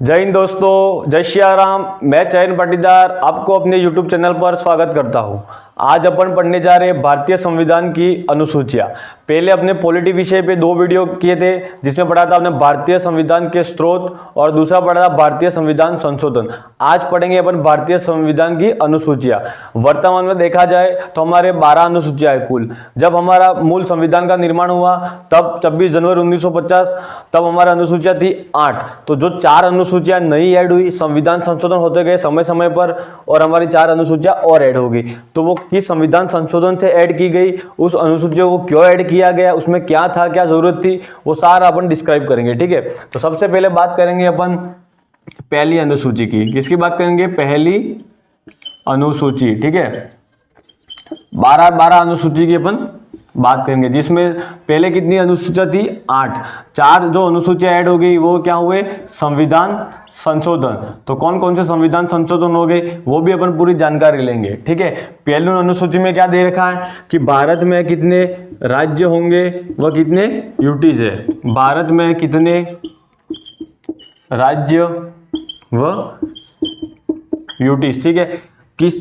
जय हिंद दोस्तों, जय श्री राम। मैं चयन पाटीदार आपको अपने YouTube चैनल पर स्वागत करता हूं। आज अपन पढ़ने जा रहे हैं भारतीय संविधान की अनुसूचियां। पहले अपने पॉलिटी विषय पे 2 वीडियो किए थे, जिसमें पढ़ा था अपने भारतीय संविधान के स्रोत और दूसरा पढ़ा था भारतीय संविधान संशोधन। आज पढ़ेंगे अपन भारतीय संविधान की अनुसूचियां। वर्तमान में देखा जाए तो हमारे 12 अनुसूचियां है कुल। जब हमारा मूल संविधान का निर्माण हुआ तब 26 जनवरी 1950, तब हमारा अनुसूचियां थी 8। तो जो 4 अनुसूचियां नई ऐड हुई, संविधान संशोधन होते गए समय समय पर, और हमारी 4 अनुसूचियां और ऐड होगी। तो वो किस संविधान संशोधन से ऐड की गई, उस अनुसूचियों को क्यों ऐड किया गया, उसमें क्या था, क्या जरूरत थी, वो सारा अपन डिस्क्राइब करेंगे। ठीक है, तो सबसे पहले बात करेंगे अपन पहली अनुसूची की। किसकी बात करेंगे? पहली अनुसूची। ठीक है, 12 अनुसूची की अपन बात करेंगे, जिसमें पहले कितनी अनुसूचियां थी? 8। 4 जो अनुसूचियां ऐड हो गई वो क्या हुए? संविधान संशोधन। तो कौन कौन से संविधान संशोधन हो गए वो भी अपन पूरी जानकारी लेंगे। ठीक है, पहली अनुसूची में क्या दे रखा है कि भारत में कितने राज्य होंगे व कितने यूटीज है। भारत में कितने राज्य व यूटीज। ठीक है,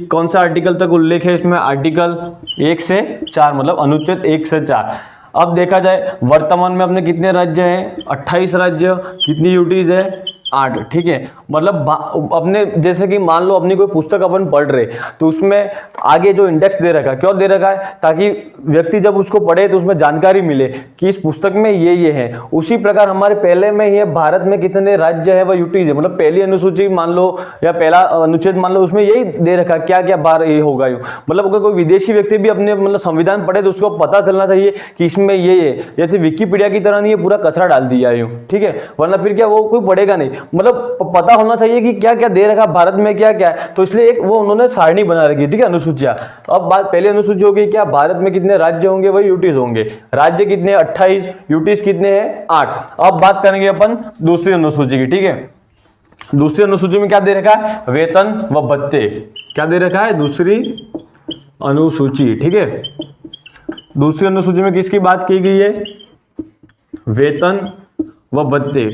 कौन सा आर्टिकल तक उल्लेख है इसमें? आर्टिकल 1 से 4, मतलब अनुच्छेद 1 से 4। अब देखा जाए वर्तमान में अपने कितने राज्य हैं? 28 राज्य। कितनी यूटीज है? 8। ठीक है, मतलब अपने जैसे कि मान लो अपनी कोई पुस्तक अपन पढ़ रहे तो उसमें आगे जो इंडेक्स दे रखा है, क्यों दे रखा है? ताकि व्यक्ति जब उसको पढ़े तो उसमें जानकारी मिले कि इस पुस्तक में ये है। उसी प्रकार हमारे पहले में ही भारत में कितने राज्य है व यूटीज है, मतलब पहली अनुसूची मान लो या पहला अनुच्छेद मान लो, उसमें यही दे रखा है क्या क्या बार ये होगा। मतलब अगर कोई विदेशी व्यक्ति भी अपने मतलब संविधान पढ़े तो उसको पता चलना चाहिए कि इसमें ये है। जैसे विकिपीडिया की तरह नहीं, ये पूरा कचरा डाल दिया है। ठीक है, वरना फिर क्या वो कोई पढ़ेगा नहीं। मतलब पता होना चाहिए कि क्या क्या दे रखा भारत में, क्या क्या है। तो इसलिए एक वो उन्होंने सारणी बना रखी। ठीक है, अनुसूचियां। अब बात पहली अनुसूची हो गई क्या? भारत में कितने राज्य होंगे वही यूटीज होंगे। राज्य कितने? 28। यूटीज कितने हैं? 8। अब बात करेंगे अपन दूसरी अनुसूची की। ठीक है, दूसरी अनुसूची में क्या दे रखा है? वेतन व भत्ते। क्या दे रखा है? दूसरी अनुसूची। ठीक है, दूसरी अनुसूची में किसकी बात की गई है? वेतन व भत्ते।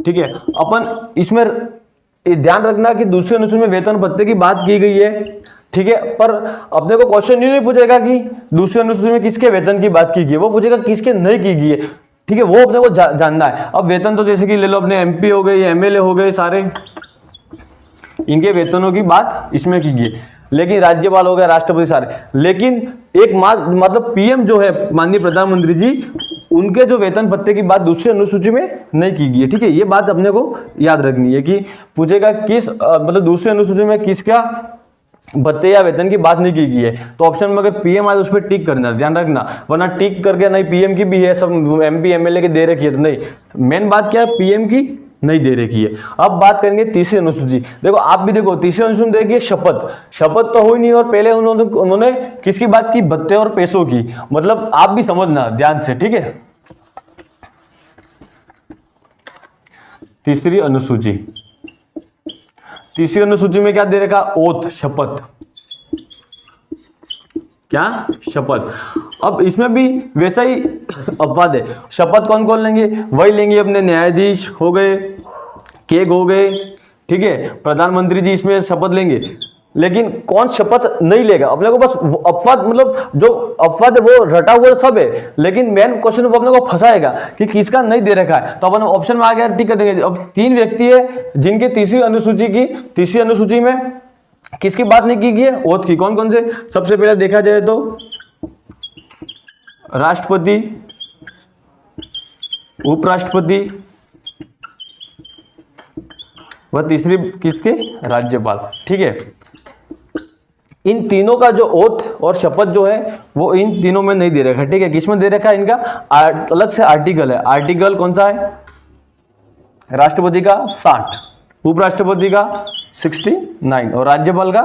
ठीक है, अपन इसमें ध्यान रखना कि दूसरी अनुसूची में वेतन भत्ते की बात की गई है। ठीक है, पर अपने को क्वेश्चन नहीं पूछेगा कि दूसरी अनुसूची में किसके वेतन की बात की गई है, वो पूछेगा किसके नहीं की गई है। ठीक है, वो अपने को जानना है। अब वेतन तो जैसे कि ले लो अपने एमपी हो गए, एमएलए हो गए, सारे इनके वेतनों की बात इसमें की गई है। लेकिन राज्यपाल हो गए, राष्ट्रपति, सारे। लेकिन एक मतलब पीएम जो है, माननीय प्रधानमंत्री जी, उनके जो वेतन भत्ते की बात दूसरी अनुसूची में नहीं की गई है। ठीक है, ये बात अपने को याद रखनी है कि पूछेगा किस मतलब दूसरी अनुसूची में किसका भत्ते या वेतन की बात नहीं की गई है। तो ऑप्शन में अगर पीएम आए उस पर टिक करना, ध्यान रखना, वरना टिक करके नहीं पीएम की भी है, सब एमपी एमएलए के दे रखी है तो नहीं। मेन बात क्या है? पीएम की नहीं दे रखी है। अब बात करेंगे तीसरी अनुसूची। देखो आप भी देखो, तीसरी अनुसूची देखिए शपथ। शपथ तो हुई नहीं, और पहले उन्होंने किसकी बात की? भत्ते और पैसों की। मतलब आप भी समझना ध्यान से। ठीक है, तीसरी अनुसूची। तीसरी अनुसूची में क्या दे रखा? ओथ, शपथ। क्या? शपथ। अब इसमें भी वैसा ही अपवाद है। शपथ कौन कौन लेंगे? वही लेंगे अपने न्यायाधीश हो गए, केग हो गए। ठीक है, प्रधानमंत्री जी इसमें शपथ लेंगे। लेकिन कौन शपथ नहीं लेगा? अपने को बस अपवाद, मतलब जो अपवाद है वो रटा हुआ सब है, लेकिन मेन क्वेश्चन वो अपने को फंसाएगा कि किसका नहीं दे रखा है। तो अपन ऑप्शन में आ गया, टिक कर देंगे। अब 3 व्यक्ति है जिनके तीसरी अनुसूची में किसकी बात नहीं की गई है? ओथ की। कौन कौन से? सबसे पहले देखा जाए तो राष्ट्रपति, उपराष्ट्रपति व तीसरी किसके? राज्यपाल। ठीक है, इन तीनों का जो ओथ और शपथ जो है वो इन तीनों में नहीं दे रखा। ठीक है, किसमें दे रखा है? इनका अलग से आर्टिकल है। आर्टिकल कौन सा है? राष्ट्रपति का 60, उपराष्ट्रपति का 69 और राज्यपाल का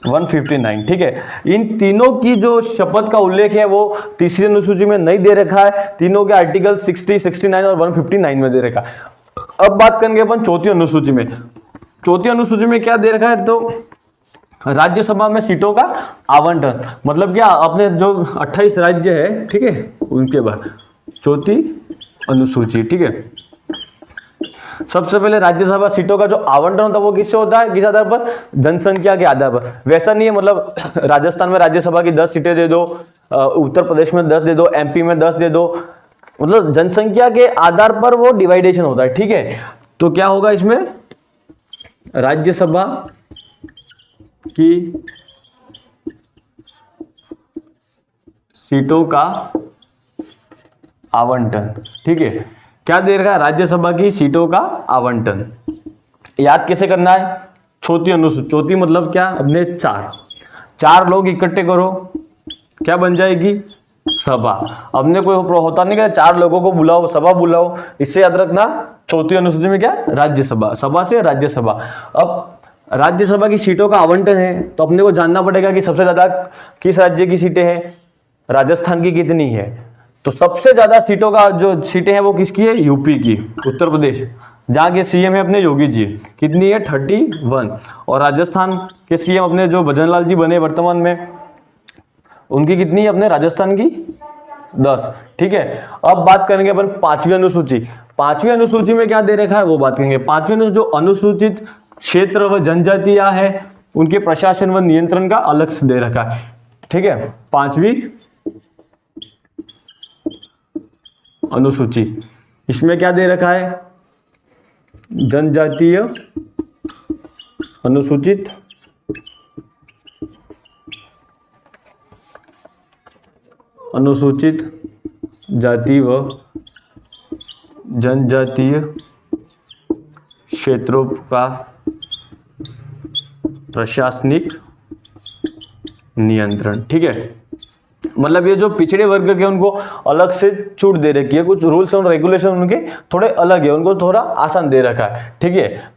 159। ठीक है, इन तीनों की जो शपथ का उल्लेख है वो तीसरी अनुसूची में नहीं दे रखा है। तीनों के आर्टिकल 60, 69 और 159 में दे रखा है। अब बात करेंगे अपन चौथी अनुसूची में। चौथी अनुसूची में क्या दे रखा है? तो राज्यसभा में सीटों का आवंटन। मतलब क्या? अपने जो 28 राज्य है, ठीक है, उनके बाद चौथी अनुसूची। ठीक है, सबसे पहले राज्यसभा सीटों का जो आवंटन होता है वो किससे होता है, किस आधार पर, जनसंख्या के आधार पर। वैसा नहीं है मतलब राजस्थान में राज्यसभा की 10 सीटें दे दो, उत्तर प्रदेश में 10 दे दो, एमपी में 10 दे दो, मतलब जनसंख्या के आधार पर वो डिवाइडेशन होता है, ठीक है। तो क्या होगा इसमें, राज्यसभा की सीटों का आवंटन, ठीक है। क्या दे रखा है, राज्यसभा की सीटों का आवंटन। याद कैसे करना है, चौथी अनुसूची, चौथी मतलब क्या, अपने चार लोग इकट्ठे करो, क्या बन जाएगी, सभा। अपने कोई होता नहीं कि 4 लोगों को बुलाओ, सभा बुलाओ, इससे याद रखना चौथी अनुसूची में क्या, राज्यसभा, सभा से राज्यसभा। अब राज्यसभा की सीटों का आवंटन है तो अपने को जानना पड़ेगा कि सबसे ज्यादा किस राज्य की सीटें हैं, राजस्थान की कितनी है। तो सबसे ज्यादा सीटों का जो सीटें हैं वो किसकी है, यूपी की, उत्तर प्रदेश, जहाँ के सीएम है अपने योगी जी, कितनी है, 31। और राजस्थान के सीएम अपने जो भजनलाल जी बने वर्तमान में, उनकी कितनी है, अपने राजस्थान की 10, ठीक है। अब बात करेंगे अपन 5वीं अनुसूची। 5वीं अनुसूची में क्या दे रखा है वो बात करेंगे। 5वीं अनुसूची जो अनुसूचित क्षेत्र व जनजातियां है उनके प्रशासन व नियंत्रण का अलग से दे रखा है, ठीक है। 5वीं अनुसूची, इसमें क्या दे रखा है, जनजातीय अनुसूचित जाति व जनजातीय क्षेत्रों का प्रशासनिक नियंत्रण, ठीक है। मतलब ये जो पिछड़े वर्ग के उनको अलग से छूट दे रखी है, कुछ रूल्स और रेगुलेशन उनके थोड़े अलग है, उनको थोड़ा आसान दे रखा है, ठीक है।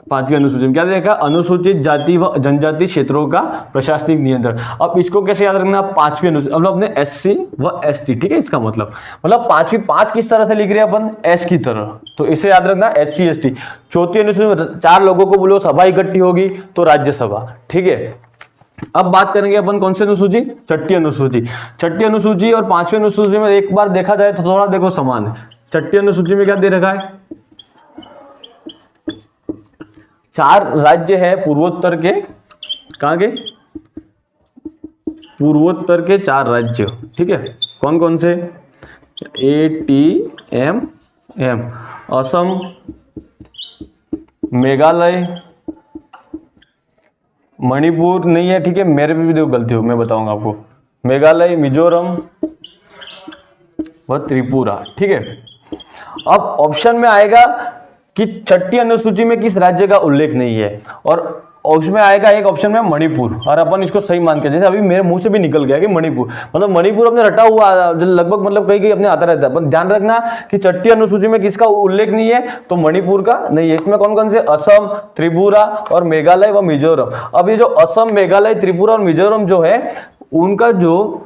5वीं अनुसूची में क्या दे रखा है, अनुसूचित जाति व जनजाति क्षेत्रों का प्रशासनिक नियंत्रण। अब इसको कैसे याद रखना, 5वीं अनुसूची मतलब अपने SC व ST, ठीक है। इसका मतलब 5वीं 5 किस तरह से लिख रहे हैं अपन, S की तरह, तो इसे याद रखना SC ST। चौथी अनुसूची में 4 लोगों को बोलो, सभा इकट्ठी होगी तो राज्यसभा, ठीक है। अब बात करेंगे अपन कौन सी अनुसूची, छठी अनुसूची। छठी अनुसूची और 5वीं अनुसूची में एक बार देखा जाए तो थोड़ा देखो समान है। छठी अनुसूची में क्या दे रखा है, 4 राज्य है पूर्वोत्तर के, कहां के, पूर्वोत्तर के 4 राज्य, ठीक है। कौन कौन से, ATM, असम, मेघालय, मणिपुर नहीं है, ठीक है, मेरे पे भी देखो गलती हो, मैं बताऊंगा आपको, मेघालय, मिजोरम व त्रिपुरा, ठीक है। अब ऑप्शन में आएगा कि छठी अनुसूची में किस राज्य का उल्लेख नहीं है, और उसमें आएगा एक ऑप्शन में मणिपुर, और अपन इसको सही मान के, जैसे अभी मेरे मुंह से भी निकल गया कि मणिपुर, मतलब मणिपुर अपने रटा हुआ लगभग, मतलब कहीं अपने आता रहता है। अपन ध्यान रखना कि छठी अनुसूची में किसका उल्लेख नहीं है, तो मणिपुर का नहीं है। इसमें कौन कौन से, असम, त्रिपुरा और मेघालय व मिजोरम। अब ये जो असम, मेघालय, त्रिपुरा और मिजोरम जो है, उनका जो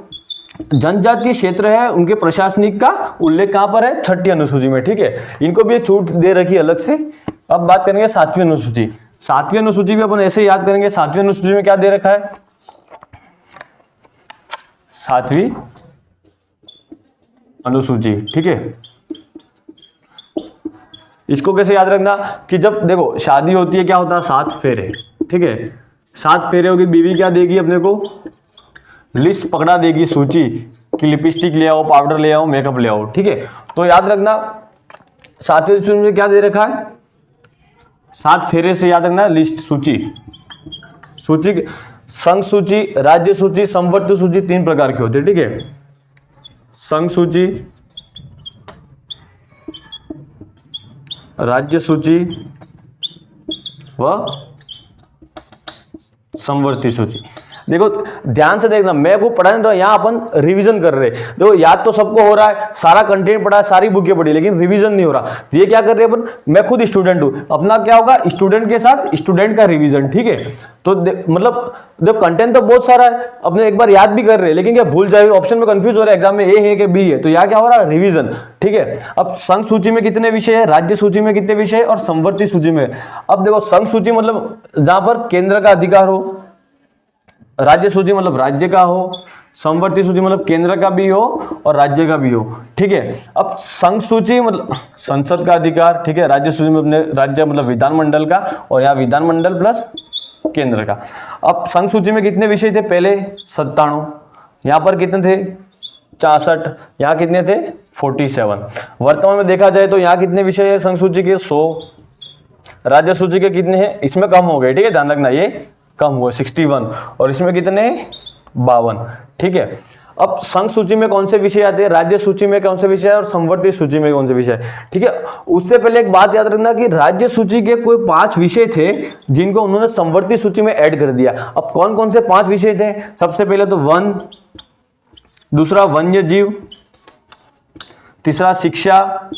जनजातीय क्षेत्र है, उनके प्रशासनिक का उल्लेख कहां पर है, छठी अनुसूची में, ठीक है। इनको भी छूट दे रखी अलग से। अब बात करेंगे 7वीं अनुसूची। 7वीं अनुसूची भी अपन ऐसे याद करेंगे। 7वीं अनुसूची में क्या दे रखा है, 7वीं अनुसूची, ठीक है। इसको कैसे याद रखना कि जब देखो शादी होती है क्या होता है, 7 फेरे, ठीक है। 7 फेरे होगी, बीवी क्या देगी अपने को, लिस्ट पकड़ा देगी, सूची कि लिपस्टिक ले आओ, पाउडर ले आओ, मेकअप ले आओ, ठीक है। तो याद रखना 7वीं सूची में क्या दे रखा है, 7 फेरे से याद रखना लिस्ट, सूची, संघ सूची, राज्य सूची, संवर्ती सूची, 3 प्रकार की होती है, ठीक है। संघ सूची, राज्य सूची व संवर्ती सूची। देखो ध्यान से देखना, मैं को पढ़ा नहीं रहा, यहाँ अपन रिवीजन कर रहे हैं। देखो याद तो सबको हो रहा है, सारा कंटेंट पढ़ा है, सारी बुकें पढ़ी, लेकिन रिवीजन नहीं हो रहा। तो ये क्या कर रहे हैं अपन, मैं खुद स्टूडेंट हूँ, अपना क्या होगा, स्टूडेंट के साथ स्टूडेंट का रिवीजन, ठीक है। तो मतलब देखो कंटेंट तो बहुत सारा है, अपने एक बार याद भी कर रहे हैं, लेकिन क्या भूल जाए, ऑप्शन में कंफ्यूज हो रहा है, एग्जाम में ए है कि बी है, तो यहाँ क्या हो रहा है, रिवीजन, ठीक है। अब संघ सूची में कितने विषय है, राज्य सूची में कितने विषय है, और संवर्ती सूची में। अब देखो संघ सूची मतलब जहां पर केंद्र का अधिकार हो, राज्य सूची मतलब राज्य का हो, समवर्ती सूची मतलब केंद्र का भी हो और राज्य का भी हो, ठीक है। अब संघ सूची मतलब संसद का अधिकार, ठीक है। राज्य सूची में अपने राज्य मतलब विधानमंडल का, और यहाँ विधानमंडल प्लस केंद्र का। अब संघ सूची में कितने विषय थे पहले 97, यहाँ पर कितने थे 64, यहाँ कितने थे 47। वर्तमान में देखा जाए तो यहाँ कितने विषय है संघ सूची के 100, राज्य सूची के कितने हैं, इसमें कम हो गए, ठीक है, ध्यान रखना ये कम हुए 61, और इसमें कितने 52, ठीक है। अब संघ सूची में कौन से विषय आते हैं, राज्य सूची में कौन से विषय है और समवर्ती सूची में कौन से विषय है, ठीक है। उससे पहले एक बात याद रखना कि राज्य सूची के कोई 5 विषय थे जिनको उन्होंने समवर्ती सूची में ऐड कर दिया। अब कौन कौन से 5 विषय थे, सबसे पहले तो वन, दूसरा वन्य जीव, तीसरा शिक्षा,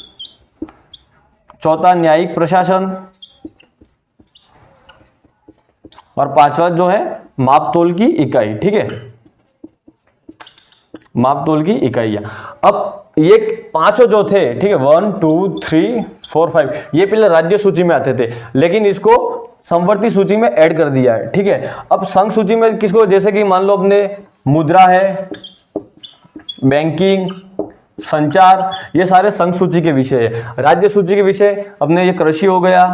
चौथा न्यायिक प्रशासन, और पांचवा जो है मापतोल की इकाई, ठीक है, मापतोल की इकाइयां। अब ये पांचों जो थे, ठीक है, 1 2 3 4 5, ये पहले राज्य सूची में आते थे, लेकिन इसको समवर्ती सूची में ऐड कर दिया है, ठीक है। अब संघ सूची में किसको, जैसे कि मान लो अपने मुद्रा है, बैंकिंग, संचार, ये सारे संघ सूची के विषय है। राज्य सूची के विषय अपने ये कृषि हो गया,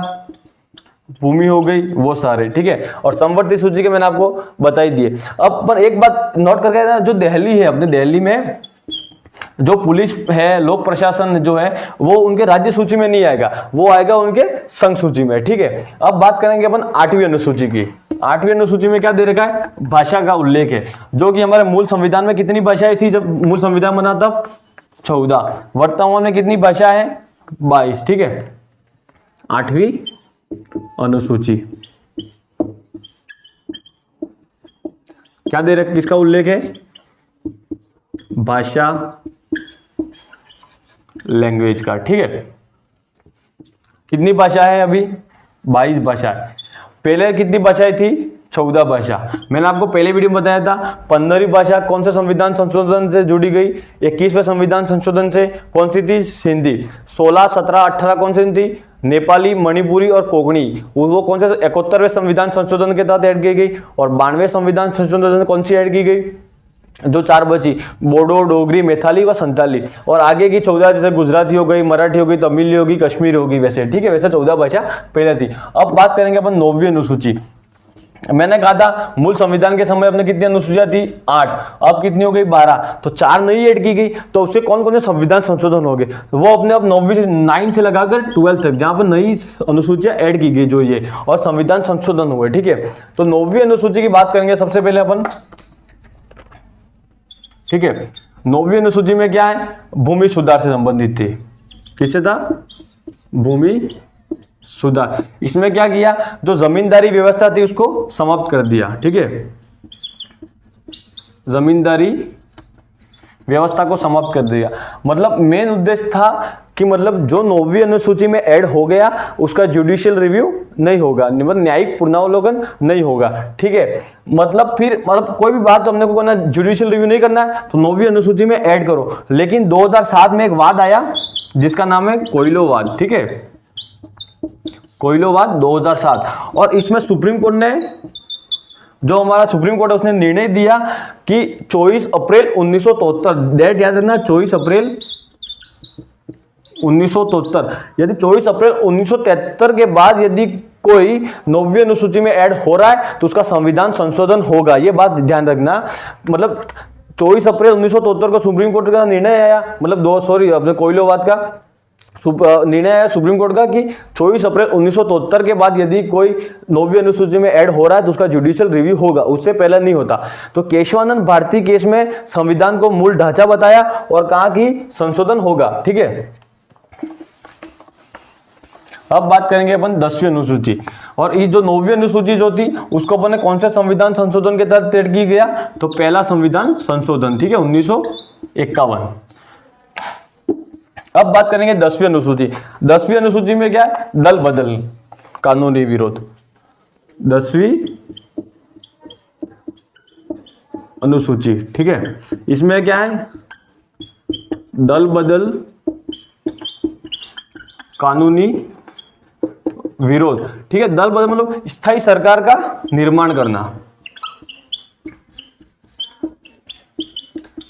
भूमि हो गई, वो सारे, ठीक है। और समवर्ती सूची के मैंने आपको बता ही दिए। अब पर एक बात नोट करके ना, जो दिल्ली है, अपने दिल्ली में जो पुलिस है, लोक प्रशासन जो है, वो उनके राज्य सूची में नहीं आएगा, वो आएगा उनके संघ सूची में, ठीक है। अब बात करेंगे अपन 8वीं अनुसूची की। 8वीं अनुसूची में क्या दे रखा है, भाषा का उल्लेख है, जो कि हमारे मूल संविधान में कितनी भाषाएं थी जब मूल संविधान बना तब 14, वर्तमान में कितनी भाषा है 22, ठीक है। 8वीं अनुसूची क्या दे रखा, किसका उल्लेख है, भाषा, लैंग्वेज का, ठीक है। कितनी भाषा है अभी 22 भाषा है, पहले कितनी भाषाएं थी 14 भाषा। मैंने आपको पहले वीडियो में बताया था 15वीं भाषा कौन से संविधान संशोधन से जुड़ी गई, 21वें संविधान संशोधन से, कौन सी थी सिंधी। 16 17 18 कौन सी थी, नेपाली, मणिपुरी और कोंकणी, वो कौन से 71वें संविधान संशोधन के तहत ऐड की गई। और 92वें संविधान संशोधन से कौन सी ऐड की गई, जो 4 बची, बोडो, डोगरी, मैथाली व संताली। और आगे की 14 जैसे गुजराती हो गई, मराठी हो गई, तमिल होगी, कश्मीरी होगी, वैसे, ठीक है, वैसे 14 भाषा पहले थी। अब बात करेंगे अपन 9वीं अनुसूची। मैंने कहा था मूल संविधान के समय अपने कितनी अनुसूचियां थी 8, अब कितनी हो गई 12, तो 4 नई ऐड की गई। तो उससे कौन कौन से संविधान संशोधन हो गए, वो अपने अब 9वीं से 9 से लगाकर 12 तक, जहां पर नई अनुसूचियां ऐड की गई जो ये, और संविधान संशोधन हुए, ठीक है। तो 9वीं अनुसूची की बात करेंगे सबसे पहले अपन, ठीक है। 9वीं अनुसूची में क्या है, भूमि सुधार से संबंधित थी। किससे था, भूमि सुधार। इसमें क्या किया, जो जमींदारी व्यवस्था थी उसको समाप्त कर दिया, ठीक है, जमींदारी व्यवस्था को समाप्त कर दिया। मतलब मेन उद्देश्य था कि मतलब जो 9वीं अनुसूची में ऐड हो गया उसका जुडिशियल रिव्यू नहीं होगा, मतलब न्यायिक पुनरावलोकन नहीं होगा, ठीक है। मतलब फिर मतलब कोई भी बात तो हमने को करना, जुडिशियल रिव्यू नहीं करना है तो 9वीं अनुसूची में ऐड करो। लेकिन 2007 में एक वाद आया जिसका नाम है कोयलोवाद, ठीक है, कोयलोवाद 2007। और इसमें सुप्रीम कोर्ट ने, जो हमारा सुप्रीम कोर्ट है, उसने निर्णय दिया कि 24 अप्रैल 1973, डेट याद रखना, 24 अप्रैल 1973, यदि 24 अप्रैल 1973 के बाद यदि कोई 9वीं अनुसूची में ऐड हो रहा है तो उसका संविधान संशोधन होगा, ये बात ध्यान रखना। मतलब 24 अप्रैल 1973 को सुप्रीम कोर्ट का निर्णय आया, मतलब अपने कोयलोवाद का निर्णय आया सुप्रीम कोर्ट का कि 24 अप्रैल 1973 के बाद यदि कोई 9वीं अनुसूची में ऐड हो रहा है तो उसका जुडिशियल रिव्यू होगा, उससे पहले नहीं होता। तो केशवानंद भारती केस में संविधान को मूल ढांचा बताया और कहा कि संशोधन होगा, ठीक है। अब बात करेंगे अपन 10वीं अनुसूची। और ये जो 9वीं अनुसूची जो थी उसको अपन ने कौन से संविधान संशोधन के तहत ऐड की गया, तो पहला संविधान संशोधन, ठीक है, 1951। अब बात करेंगे 10वीं अनुसूची। 10वीं अनुसूची में क्या है, दल बदल, कानूनी विरोध। 10वीं अनुसूची, ठीक है, इसमें क्या है, दल बदल, कानूनी विरोध, ठीक है। दल बदल मतलब स्थायी सरकार का निर्माण करना,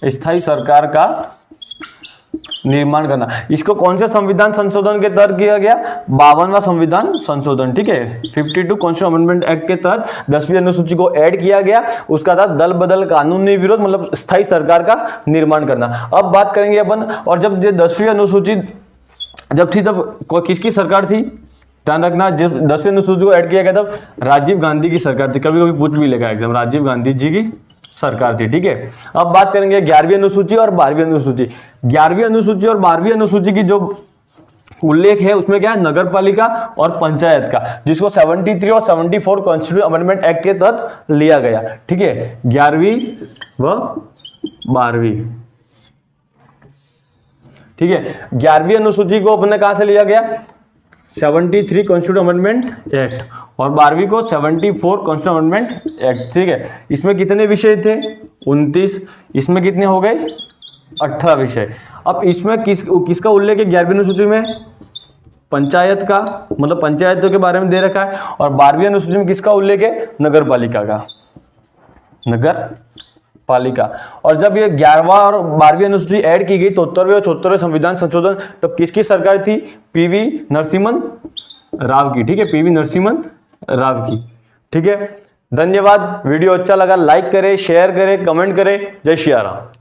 स्थायी सरकार का निर्माण करना। इसको कौन से संविधान संशोधन के तहत किया गया? 52वां संविधान संशोधन, ठीक है। 52 कॉन्स्टिट्यूशन अमेंडमेंट एक्ट के तहत 10वीं अनुसूची को ऐड किया गया। उसका था दल बदल कानूनी विरोध, मतलब स्थायी सरकार का निर्माण करना। अब बात करेंगे अपन, और जब ये 10वीं अनुसूची जब थी तब किसकी सरकार थी? ध्यान रखना, जब 10वीं अनुसूची को ऐड किया गया तब राजीव गांधी की सरकार थी। कभी कभी पूछ भी लेगा एग्जाम, राजीव गांधी जी की सरकार थी, ठीक है। अब बात करेंगे 11वीं अनुसूची और 12वीं अनुसूची। 11वीं अनुसूची और 12वीं अनुसूची की जो उल्लेख है उसमें क्या है? नगर पालिका और पंचायत का, जिसको 73 और 74 कॉन्स्टिट्यूशन अमेंडमेंट एक्ट के तहत लिया गया, ठीक है। 11वीं व 12वीं, ठीक है। 11वीं अनुसूची को अपने कहां से लिया गया? 73 कॉन्स्टिट्यूशन अमेंडमेंट एक्ट, और 12वीं को 74 कॉन्स्टिट्यूशन अमेंडमेंट एक्ट, ठीक है। इसमें कितने विषय थे? 29। इसमें कितने हो गए? 18 विषय। अब इसमें किसका उल्लेख है 11वीं अनुसूची में? पंचायत का, मतलब पंचायतों के बारे में दे रखा है। और 12वीं अनुसूची में किसका उल्लेख है? नगर पालिका का, नगर पालिका। और जब ये 11वां और 12वीं अनुसूची ऐड की गई तो 73वें और 74वें संविधान संशोधन तब किसकी सरकार थी? पीवी नरसिम्हन राव की, ठीक है। पीवी नरसिम्हन राव की, ठीक है। धन्यवाद। वीडियो अच्छा लगा लाइक करें, शेयर करें, कमेंट करें। जय श्री राम।